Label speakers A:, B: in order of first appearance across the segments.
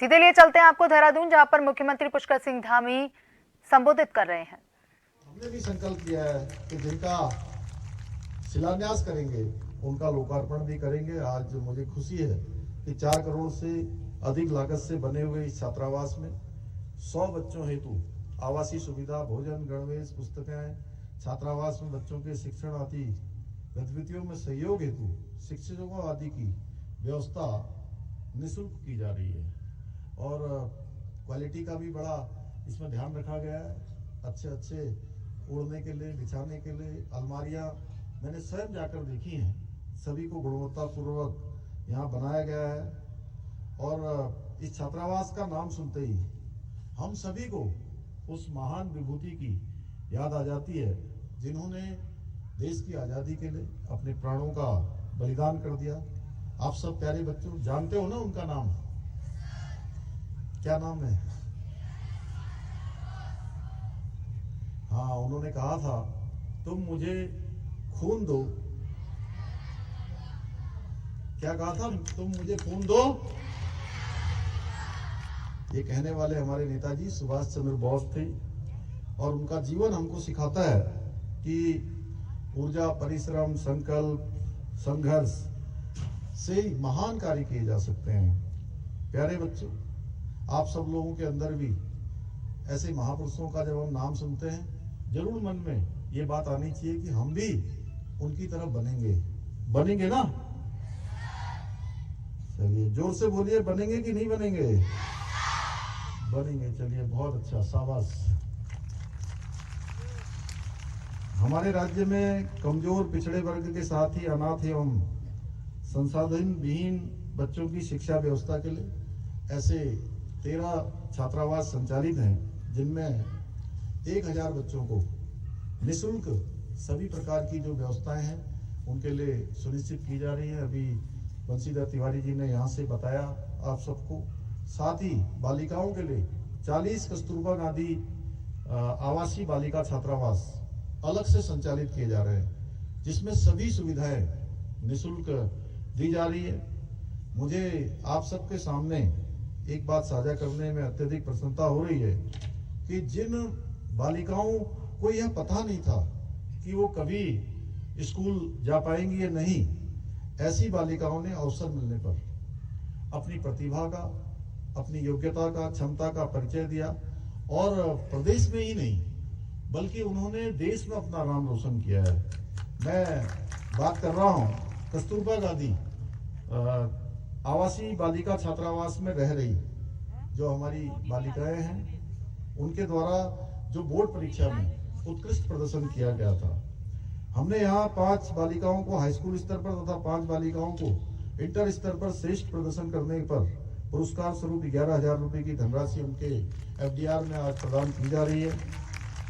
A: सीधे लिए चलते हैं आपको देहरादून, जहां पर मुख्यमंत्री पुष्कर सिंह धामी संबोधित कर रहे हैं।
B: हमने भी संकल्प किया है कि जिनका शिलान्यास करेंगे उनका लोकार्पण भी करेंगे। आज मुझे खुशी है कि 4 करोड़ से अधिक लागत से बने हुए इस छात्रावास में 100 बच्चों हेतु आवासीय सुविधा, भोजन, गणवेश, पुस्तकें, छात्रावास में बच्चों के शिक्षण आदि गतिविधियों में सहयोग हेतु शिक्षकों आदि की व्यवस्था निःशुल्क की जा रही है और क्वालिटी का भी बड़ा इसमें ध्यान रखा गया है। अच्छे ओढ़ने के लिए, बिछाने के लिए अलमारियां मैंने स्वयं जाकर देखी हैं। सभी को गुणवत्तापूर्वक यहाँ बनाया गया है और इस छात्रावास का नाम सुनते ही हम सभी को उस महान विभूति की याद आ जाती है जिन्होंने देश की आज़ादी के लिए अपने प्राणों का बलिदान कर दिया। आप सब प्यारे बच्चों जानते हो ना उनका नाम, क्या नाम है? हाँ, उन्होंने कहा था तुम मुझे खून दो। क्या कहा था? तुम मुझे खून दो। ये कहने वाले हमारे नेताजी सुभाष चंद्र बोस थे और उनका जीवन हमको सिखाता है कि ऊर्जा, परिश्रम, संकल्प, संघर्ष से महान कार्य किए जा सकते हैं। प्यारे बच्चों, आप सब लोगों के अंदर भी ऐसे महापुरुषों का जब हम नाम सुनते हैं जरूर मन में ये बात आनी चाहिए कि हम भी उनकी तरह बनेंगे ना? चलिए जोर से बोलिए, बनेंगे कि नहीं बनेंगे? बनेंगे। चलिए, बहुत अच्छा, शाबाश। हमारे राज्य में कमजोर, पिछड़े वर्ग के साथ ही अनाथ एवं संसाधन विहीन बच्चों की शिक्षा व्यवस्था के लिए ऐसे 13 छात्रावास संचालित हैं जिनमें 1000 बच्चों को निःशुल्क सभी प्रकार की जो व्यवस्थाएं हैं उनके लिए सुनिश्चित की जा रही है। अभी बंशीधर तिवारी जी ने यहाँ से बताया आप सबको। साथ ही बालिकाओं के लिए 40 कस्तूरबा गांधी आवासीय बालिका छात्रावास अलग से संचालित किए जा रहे हैं जिसमें सभी सुविधाएं निःशुल्क दी जा रही है। मुझे आप सबके सामने एक बात साझा करने में अत्यधिक प्रसन्नता हो रही है कि जिन बालिकाओं को यह पता नहीं था कि वो कभी स्कूल जा पाएंगी या नहीं, ऐसी बालिकाओं ने अवसर मिलने पर अपनी प्रतिभा का, अपनी योग्यता का, क्षमता का परिचय दिया और प्रदेश में ही नहीं बल्कि उन्होंने देश में अपना नाम रोशन किया है। मैं बात कर रहा हूँ कस्तूरबा गांधी आवासीय बालिका छात्रावास में रह रही जो हमारी बालिकाएं हैं, उनके द्वारा जो बोर्ड परीक्षा में उत्कृष्ट प्रदर्शन किया गया था। हमने यहाँ 5 बालिकाओं को हाई स्कूल स्तर पर तथा 5 बालिकाओं को इंटर स्तर पर श्रेष्ठ प्रदर्शन करने पर पुरस्कार स्वरूप 11,000 रुपये की धनराशि उनके FDR में आज प्रदान की जा रही है।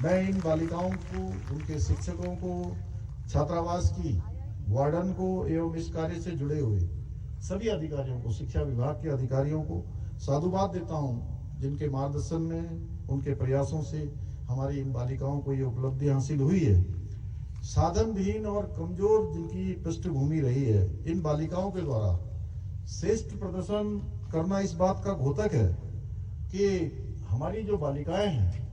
B: मैं इन बालिकाओं को, उनके शिक्षकों को, छात्रावास की वार्डन को एवं इस कार्य से जुड़े हुए सभी अधिकारियों को, शिक्षा विभाग के अधिकारियों को साधुवाद देता हूं जिनके मार्गदर्शन में, उनके प्रयासों से हमारी इन बालिकाओं को ये उपलब्धि हासिल हुई है। साधन विहीन और कमजोर जिनकी पृष्ठभूमि रही है, इन बालिकाओं के द्वारा श्रेष्ठ प्रदर्शन करना इस बात का द्योतक है कि हमारी जो बालिकाएं हैं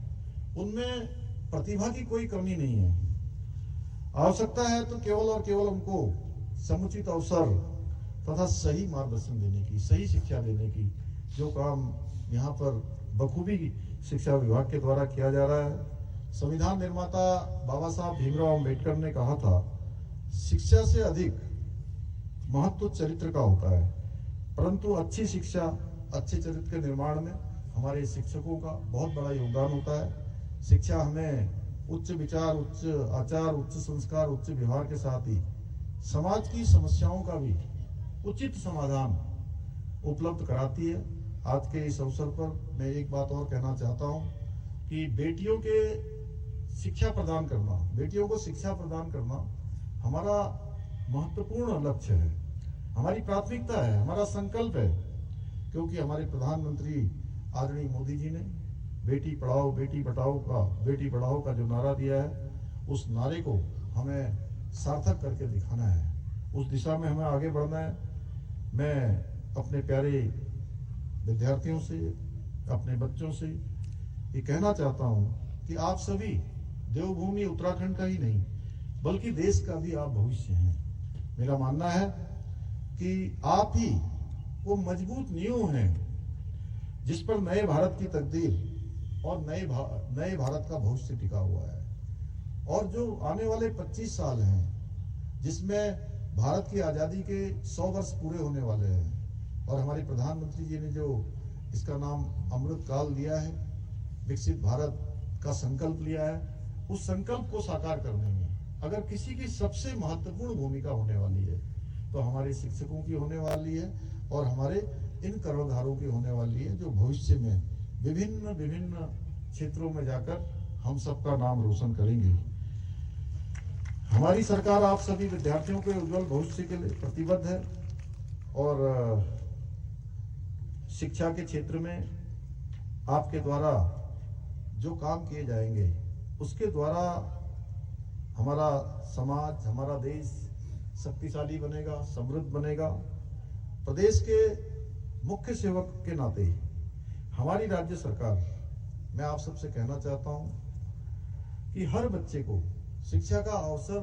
B: उनमें प्रतिभा की कोई कमी नहीं है। आवश्यकता है तो केवल और केवल उनको समुचित अवसर तथा सही मार्गदर्शन देने की, सही शिक्षा देने की, जो काम यहाँ पर बखूबी शिक्षा विभाग के द्वारा किया जा रहा है। संविधान निर्माता बाबा साहब भीमराव अम्बेडकर ने कहा था, शिक्षा से अधिक महत्व चरित्र का होता है, परंतु अच्छी शिक्षा, अच्छे चरित्र के निर्माण में हमारे शिक्षकों का बहुत बड़ा योगदान होता है। शिक्षा हमें उच्च विचार, उच्च आचार, उच्च संस्कार, उच्च व्यवहार के साथ ही समाज की समस्याओं का भी उचित समाधान उपलब्ध कराती है। आज के इस अवसर पर मैं एक बात और कहना चाहता हूं कि बेटियों के शिक्षा प्रदान करना, बेटियों को शिक्षा प्रदान करना हमारा महत्वपूर्ण लक्ष्य है, हमारी प्राथमिकता है, हमारा संकल्प है, क्योंकि हमारे प्रधानमंत्री आदरणीय मोदी जी ने बेटी पढ़ाओ बेटी बढ़ाओ का जो नारा दिया है, उस नारे को हमें सार्थक करके दिखाना है, उस दिशा में हमें आगे बढ़ना है। मैं अपने प्यारे विद्यार्थियों से, अपने बच्चों से ये कहना चाहता हूँ कि आप सभी देवभूमि उत्तराखंड का ही नहीं बल्कि देश का भी आप भविष्य हैं। मेरा मानना है कि आप ही वो मजबूत नींव हैं जिस पर नए भारत की तकदीर और नए भारत का भविष्य टिका हुआ है। और जो आने वाले 25 साल हैं जिसमें भारत की आज़ादी के 100 वर्ष पूरे होने वाले हैं और हमारे प्रधानमंत्री जी ने जो इसका नाम अमृत काल दिया है, विकसित भारत का संकल्प लिया है, उस संकल्प को साकार करने में अगर किसी की सबसे महत्वपूर्ण भूमिका होने वाली है तो हमारे शिक्षकों की होने वाली है और हमारे इन कर्णधारों की होने वाली है, जो भविष्य में विभिन्न क्षेत्रों में जाकर हम सबका नाम रोशन करेंगे। हमारी सरकार आप सभी विद्यार्थियों के उज्जवल भविष्य के लिए प्रतिबद्ध है और शिक्षा के क्षेत्र में आपके द्वारा जो काम किए जाएंगे उसके द्वारा हमारा समाज, हमारा देश शक्तिशाली बनेगा, समृद्ध बनेगा। प्रदेश के मुख्य सेवक के नाते हमारी राज्य सरकार, मैं आप सबसे कहना चाहता हूं कि हर बच्चे को शिक्षा का अवसर